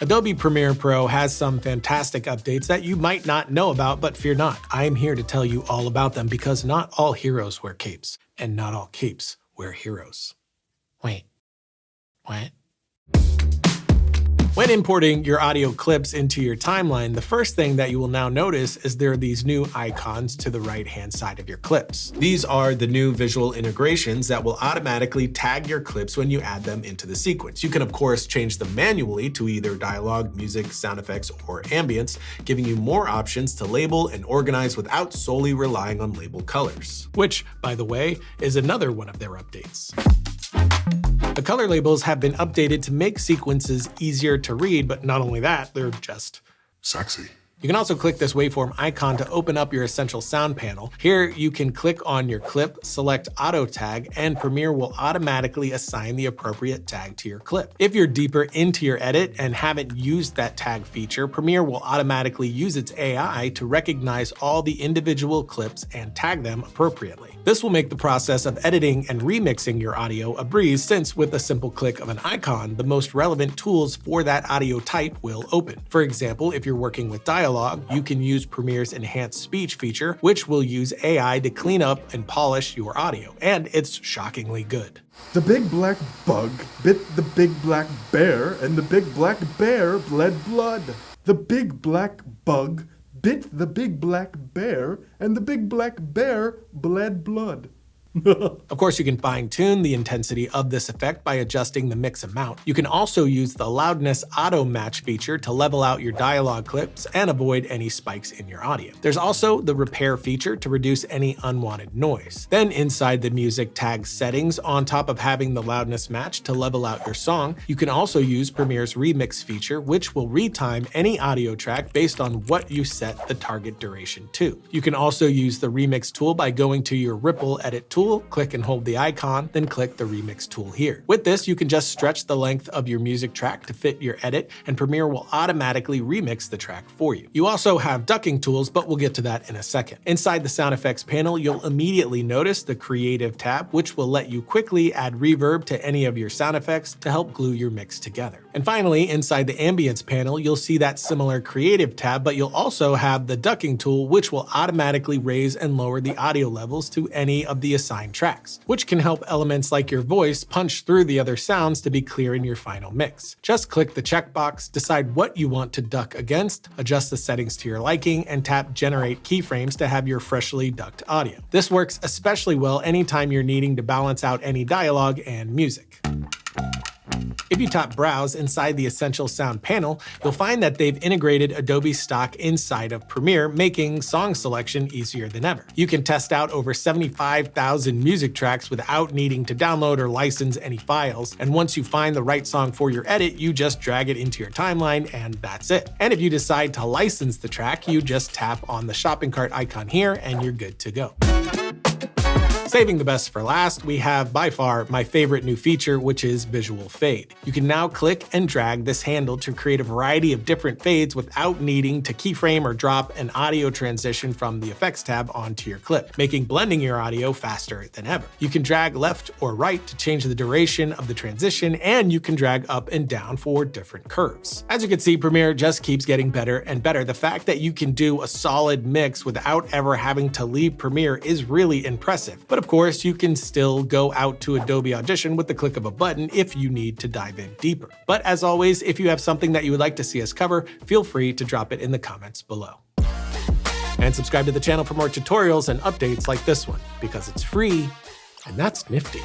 Adobe Premiere Pro has some fantastic updates that you might not know about, but fear not. I am here to tell you all about them because not all heroes wear capes, and not all capes wear heroes. Wait, what? When importing your audio clips into your timeline, the first thing that you will now notice is there are these new icons to the right-hand side of your clips. These are the new visual integrations that will automatically tag your clips when you add them into the sequence. You can, of course, change them manually to either dialogue, music, sound effects, or ambience, giving you more options to label and organize without solely relying on label colors. Which, by the way, is another one of their updates. The color labels have been updated to make sequences easier to read, but not only that, they're just sexy. You can also click this waveform icon to open up your Essential Sound panel. Here, you can click on your clip, select Auto Tag, and Premiere will automatically assign the appropriate tag to your clip. If you're deeper into your edit and haven't used that tag feature, Premiere will automatically use its AI to recognize all the individual clips and tag them appropriately. This will make the process of editing and remixing your audio a breeze, since with a simple click of an icon, the most relevant tools for that audio type will open. For example, if you're working with dialogue, you can use Premiere's Enhanced Speech feature, which will use AI to clean up and polish your audio, and it's shockingly good. The big black bug bit the big black bear, and the big black bear bled blood. The big black bug bit the big black bear, and the big black bear bled blood. Of course, you can fine-tune the intensity of this effect by adjusting the mix amount. You can also use the loudness auto match feature to level out your dialogue clips and avoid any spikes in your audio. There's also the repair feature to reduce any unwanted noise. Then inside the music tag settings, on top of having the loudness match to level out your song, you can also use Premiere's remix feature, which will retime any audio track based on what you set the target duration to. You can also use the remix tool by going to your ripple edit tool, click and hold the icon, then click the remix tool here. With this, you can just stretch the length of your music track to fit your edit, and Premiere will automatically remix the track for you. You also have ducking tools, but we'll get to that in a second. Inside the sound effects panel, you'll immediately notice the Creative tab, which will let you quickly add reverb to any of your sound effects to help glue your mix together. And finally, inside the Ambience panel, you'll see that similar Creative tab, but you'll also have the ducking tool, which will automatically raise and lower the audio levels to any of the assigned tracks, which can help elements like your voice punch through the other sounds to be clear in your final mix. Just click the checkbox, decide what you want to duck against, adjust the settings to your liking, and tap Generate Keyframes to have your freshly ducked audio. This works especially well anytime you're needing to balance out any dialogue and music. If you tap Browse inside the Essential Sound panel, you'll find that they've integrated Adobe Stock inside of Premiere, making song selection easier than ever. You can test out over 75,000 music tracks without needing to download or license any files, and once you find the right song for your edit, you just drag it into your timeline and that's it. And if you decide to license the track, you just tap on the shopping cart icon here and you're good to go. Saving the best for last, we have by far my favorite new feature, which is Visual Fade. You can now click and drag this handle to create a variety of different fades without needing to keyframe or drop an audio transition from the Effects tab onto your clip, making blending your audio faster than ever. You can drag left or right to change the duration of the transition, and you can drag up and down for different curves. As you can see, Premiere just keeps getting better and better. The fact that you can do a solid mix without ever having to leave Premiere is really impressive. But of course, you can still go out to Adobe Audition with the click of a button if you need to dive in deeper. But as always, if you have something that you would like to see us cover, feel free to drop it in the comments below. And subscribe to the channel for more tutorials and updates like this one, because it's free, and that's nifty.